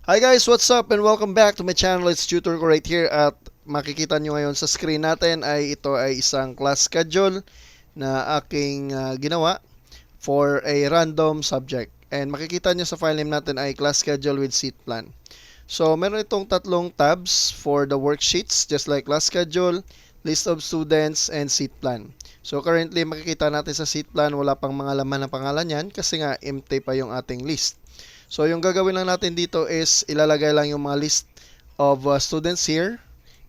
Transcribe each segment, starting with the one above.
Hi guys, what's up and welcome back to my channel. It's Tutor ko right here at makikita nyo ngayon sa screen natin ay ito ay isang class schedule na aking ginawa for a random subject. And makikita nyo sa file name natin ay class schedule with seat plan. So meron itong tatlong tabs for the worksheets just like class schedule, list of students, and seat plan. So currently makikita natin sa seat plan wala pang mga laman na pangalan yan kasi nga empty pa yung ating list. So yung gagawin lang natin dito is ilalagay lang yung mga list of students here,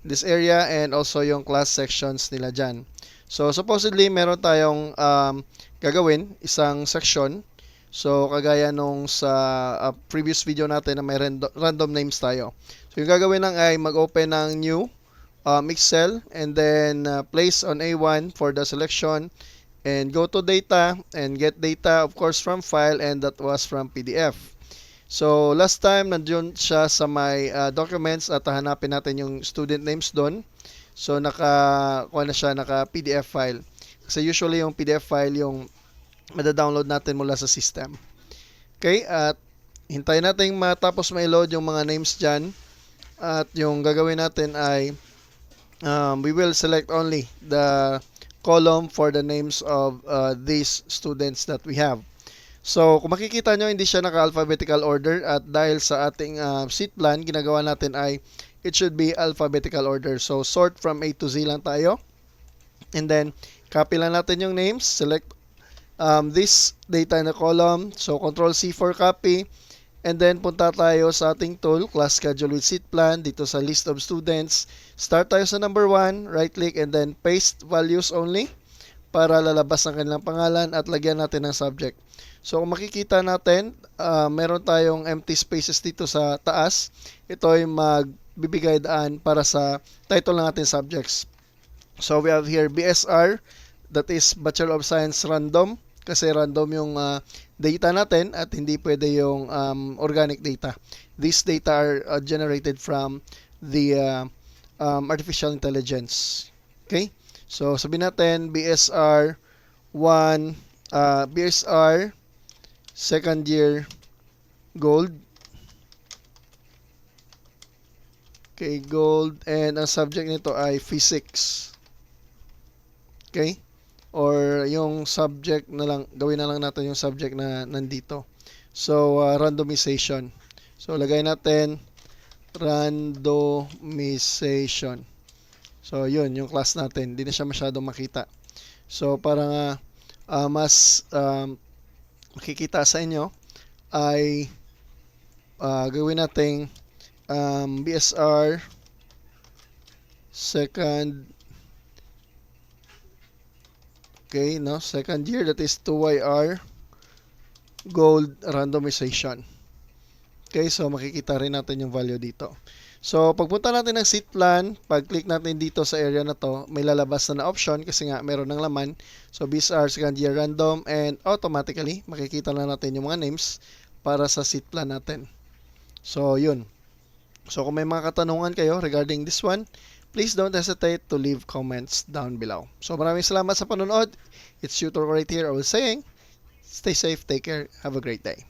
this area, and also yung class sections nila dyan. So supposedly meron tayong gagawin, isang section. So kagaya nung sa previous video natin na may random names tayo. So yung gagawin lang ay mag-open ng new Excel and then place on A1 for the selection and go to data and get data of course from file, and that was from PDF. So, last time, nandiyon siya sa my documents at hanapin natin yung student names doon. So, kuha na siya, naka PDF file. Kasi usually yung PDF file yung mada-download natin mula sa system. Okay, at hintayin natin matapos ma-load yung mga names dyan. At yung gagawin natin ay we will select only the column for the names of these students that we have. So, kung makikita nyo, hindi siya naka-alphabetical order at dahil sa ating seat plan, ginagawa natin ay it should be alphabetical order. So, sort from A to Z lang tayo. And then, copy lang natin yung names. Select this data in the column. So, Control C for copy. And then, punta tayo sa ating tool, class schedule with seat plan, dito sa list of students. Start tayo sa number 1, right click, and then paste values only para lalabas ang kanilang pangalan at lagyan natin ng subject. So kung makikita natin, meron tayong empty spaces dito sa taas. Ito ay magbibigay daan para sa title ng ating subjects. So we have here BSR, that is Bachelor of Science Random, kasi random yung data natin at hindi pwede yung organic data. These data are generated from the artificial intelligence. Okay? So sabihin natin BSR 1, BSR second year gold. Okay, gold, and ang subject nito ay physics. Okay? Or yung subject na lang, gawin na lang natin yung subject na nandito. So, randomization. So, lagay natin randomization. So, yun, yung class natin. Hindi na siya masyadong makita. So, para mas makikita sa inyo ay gawin nating BSR second, okay, no, second year, that is 2YR gold randomization. Okay, so makikita rin natin yung value dito. So, pagpunta natin ng seat plan, pag-click natin dito sa area na to, may lalabas na option kasi nga meron ng laman. So, BSR second year random, and automatically, makikita na natin yung mga names para sa seat plan natin. So, yun. So, kung may mga katanungan kayo regarding this one, please don't hesitate to leave comments down below. So, maraming salamat sa panonood. It's Tutor right here. I was saying, stay safe, take care, have a great day.